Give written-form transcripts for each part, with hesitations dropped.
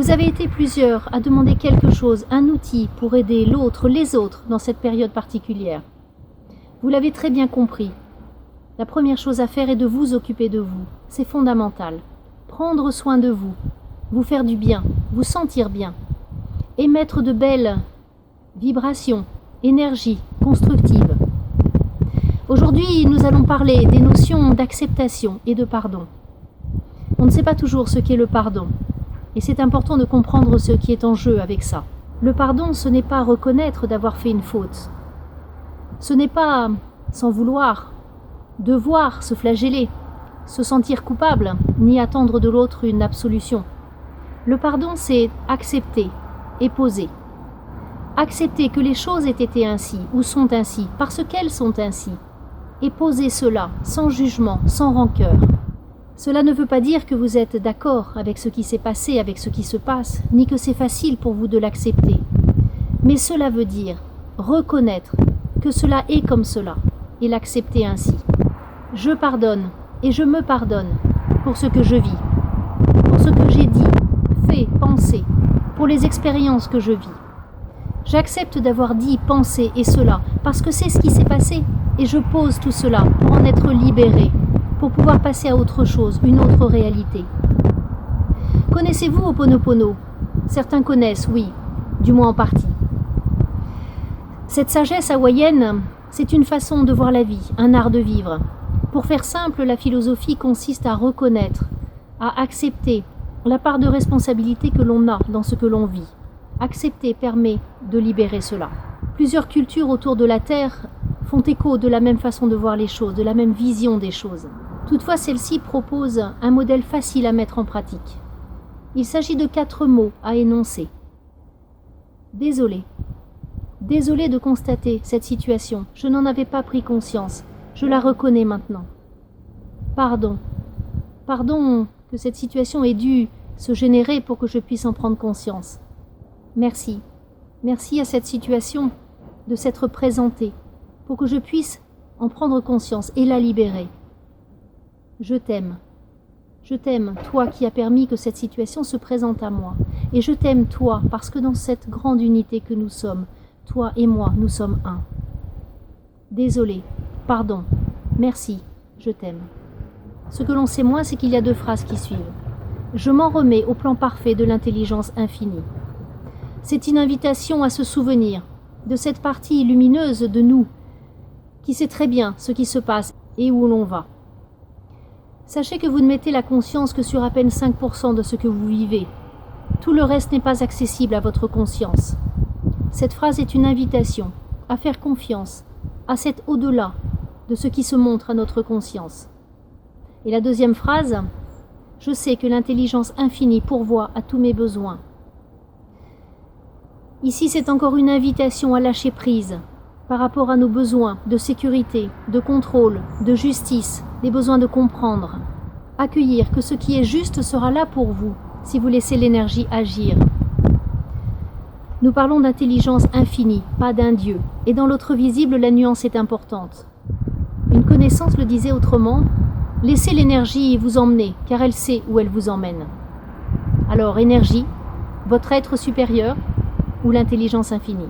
Vous avez été plusieurs à demander quelque chose, un outil pour aider l'autre, les autres, dans cette période particulière. Vous l'avez très bien compris. La première chose à faire est de vous occuper de vous. C'est fondamental. Prendre soin de vous, vous faire du bien, vous sentir bien, émettre de belles vibrations, énergie constructive. Aujourd'hui, nous allons parler des notions d'acceptation et de pardon. On ne sait pas toujours ce qu'est le pardon, et c'est important de comprendre ce qui est en jeu avec ça. Le pardon, ce n'est pas reconnaître d'avoir fait une faute. Ce n'est pas, sans vouloir, devoir se flageller, se sentir coupable, ni attendre de l'autre une absolution. Le pardon, c'est accepter et poser. Accepter que les choses aient été ainsi, ou sont ainsi, parce qu'elles sont ainsi, et poser cela sans jugement, sans rancœur. Cela ne veut pas dire que vous êtes d'accord avec ce qui s'est passé, avec ce qui se passe, ni que c'est facile pour vous de l'accepter. Mais cela veut dire reconnaître que cela est comme cela, et l'accepter ainsi. Je pardonne, et je me pardonne pour ce que je vis, pour ce que j'ai dit, fait, pensé, pour les expériences que je vis. J'accepte d'avoir dit, pensé et cela, parce que c'est ce qui s'est passé, et je pose tout cela pour en être libéré, pour pouvoir passer à autre chose, une autre réalité. Connaissez-vous Ho'oponopono ? Certains connaissent, oui, du moins en partie. Cette sagesse hawaïenne, c'est une façon de voir la vie, un art de vivre. Pour faire simple, la philosophie consiste à reconnaître, à accepter la part de responsabilité que l'on a dans ce que l'on vit. Accepter permet de libérer cela. Plusieurs cultures autour de la Terre font écho de la même façon de voir les choses, de la même vision des choses. Toutefois, celle-ci propose un modèle facile à mettre en pratique. Il s'agit de 4 mots à énoncer. Désolé. Désolé de constater cette situation. Je n'en avais pas pris conscience. Je la reconnais maintenant. Pardon. Pardon que cette situation ait dû se générer pour que je puisse en prendre conscience. Merci. Merci à cette situation de s'être présentée pour que je puisse en prendre conscience et la libérer. Je t'aime. Je t'aime, toi qui as permis que cette situation se présente à moi. Et je t'aime, toi, parce que dans cette grande unité que nous sommes, toi et moi, nous sommes un. Désolé, pardon, merci, je t'aime. Ce que l'on sait moins, c'est qu'il y a 2 phrases qui suivent. Je m'en remets au plan parfait de l'intelligence infinie. C'est une invitation à se souvenir de cette partie lumineuse de nous qui sait très bien ce qui se passe et où l'on va. Sachez que vous ne mettez la conscience que sur à peine 5% de ce que vous vivez. Tout le reste n'est pas accessible à votre conscience. Cette phrase est une invitation à faire confiance à cet au-delà de ce qui se montre à notre conscience. Et la 2e phrase, je sais que l'intelligence infinie pourvoit à tous mes besoins. Ici, c'est encore une invitation à lâcher prise par rapport à nos besoins de sécurité, de contrôle, de justice, des besoins de comprendre. Accueillir que ce qui est juste sera là pour vous si vous laissez l'énergie agir. Nous parlons d'intelligence infinie, pas d'un Dieu. Et dans l'autre visible, la nuance est importante. Une connaissance le disait autrement, laissez l'énergie vous emmener, car elle sait où elle vous emmène. Alors, énergie, votre être supérieur ou l'intelligence infinie.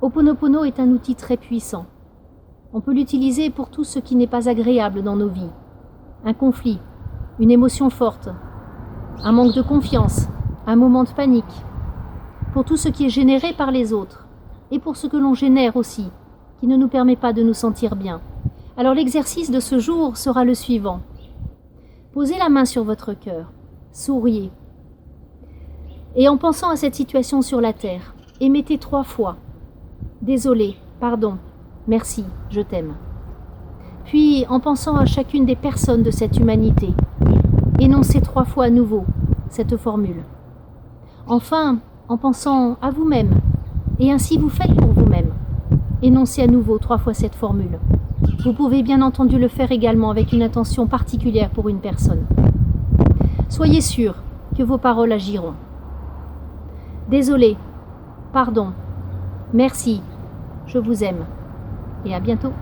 Ho'oponopono est un outil très puissant. On peut l'utiliser pour tout ce qui n'est pas agréable dans nos vies. Un conflit, une émotion forte, un manque de confiance, un moment de panique, pour tout ce qui est généré par les autres, et pour ce que l'on génère aussi, qui ne nous permet pas de nous sentir bien. Alors l'exercice de ce jour sera le suivant. Posez la main sur votre cœur, souriez, et en pensant à cette situation sur la terre, émettez 3 fois « Désolé, pardon, merci, je t'aime ». Puis, en pensant à chacune des personnes de cette humanité, énoncez 3 fois à nouveau cette formule. Enfin, en pensant à vous-même, et ainsi vous faites pour vous-même, énoncez à nouveau 3 fois cette formule. Vous pouvez bien entendu le faire également avec une intention particulière pour une personne. Soyez sûr que vos paroles agiront. Désolé, pardon, merci, je vous aime, et à bientôt.